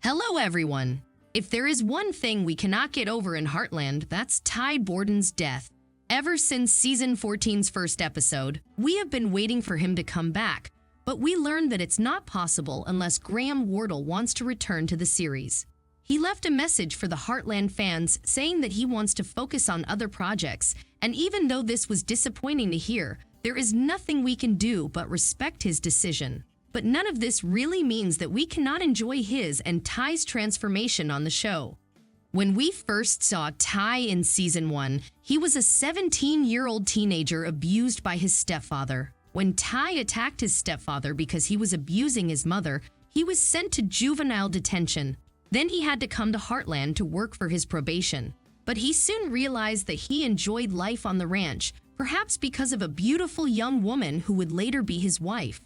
Hello, everyone. If there is one thing we cannot get over in Heartland, that's Ty Borden's death. Ever since Season 14's first episode, we have been waiting for him to come back, but we learned that it's not possible unless Graham Wardle wants to return to the series. He left a message for the Heartland fans saying that he wants to focus on other projects, and even though this was disappointing to hear, there is nothing we can do but respect his decision. But none of this really means that we cannot enjoy his and Ty's transformation on the show. When we first saw Ty in Season 1, he was a 17-year-old teenager abused by his stepfather. When Ty attacked his stepfather because he was abusing his mother, he was sent to juvenile detention. Then he had to come to Heartland to work for his probation. But he soon realized that he enjoyed life on the ranch, perhaps because of a beautiful young woman who would later be his wife.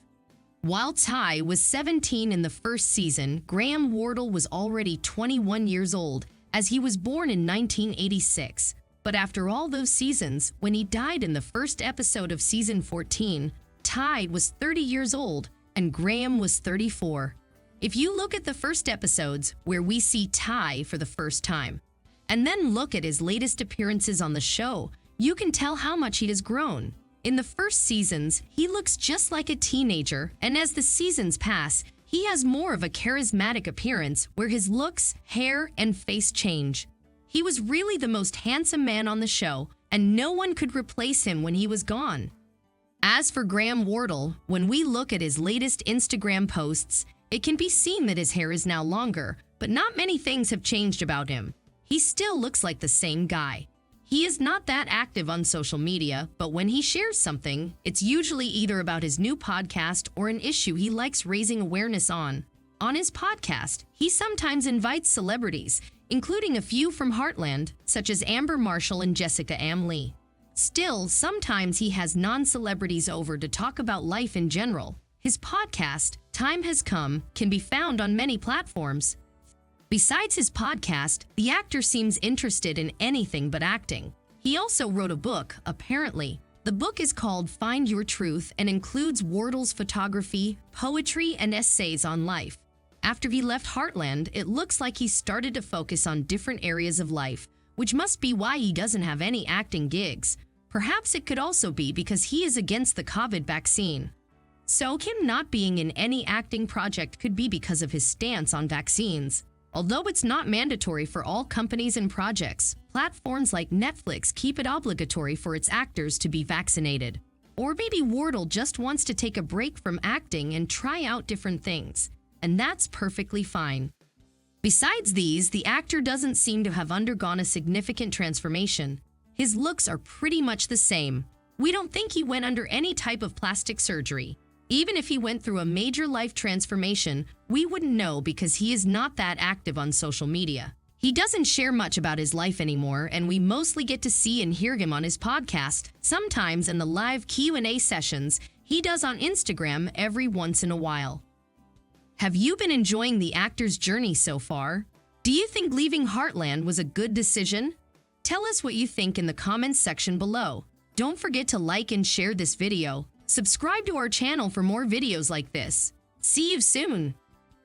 While Ty was 17 in the first season, Graham Wardle was already 21 years old, as he was born in 1986. But after all those seasons, when he died in the first episode of Season 14, Ty was 30 years old and Graham was 34. If you look at the first episodes, where we see Ty for the first time, and then look at his latest appearances on the show, you can tell how much he has grown. In the first seasons, he looks just like a teenager, and as the seasons pass, he has more of a charismatic appearance where his looks, hair, and face change. He was really the most handsome man on the show, and no one could replace him when he was gone. As for Graham Wardle, when we look at his latest Instagram posts, it can be seen that his hair is now longer, but not many things have changed about him. He still looks like the same guy. He is not that active on social media, but when he shares something, it's usually either about his new podcast or an issue he likes raising awareness on. On his podcast, he sometimes invites celebrities, including a few from Heartland, such as Amber Marshall and Jessica Am Lee. Still, sometimes he has non-celebrities over to talk about life in general. His podcast, Time Has Come, can be found on many platforms. Besides his podcast, the actor seems interested in anything but acting. He also wrote a book, apparently. The book is called Find Your Truth and includes Wardle's photography, poetry, and essays on life. After he left Heartland, it looks like he started to focus on different areas of life, which must be why he doesn't have any acting gigs. Perhaps it could also be because he is against the COVID vaccine. So him not being in any acting project could be because of his stance on vaccines. Although it's not mandatory for all companies and projects, platforms like Netflix keep it obligatory for its actors to be vaccinated. Or maybe Wardle just wants to take a break from acting and try out different things, and that's perfectly fine. Besides these, the actor doesn't seem to have undergone a significant transformation. His looks are pretty much the same. We don't think he went under any type of plastic surgery. Even if he went through a major life transformation, we wouldn't know because he is not that active on social media. He doesn't share much about his life anymore, and we mostly get to see and hear him on his podcast, sometimes in the live Q&A sessions he does on Instagram every once in a while. Have you been enjoying the actor's journey so far? Do you think leaving Heartland was a good decision? Tell us what you think in the comments section below. Don't forget to like and share this video. Subscribe to our channel for more videos like this. See you soon!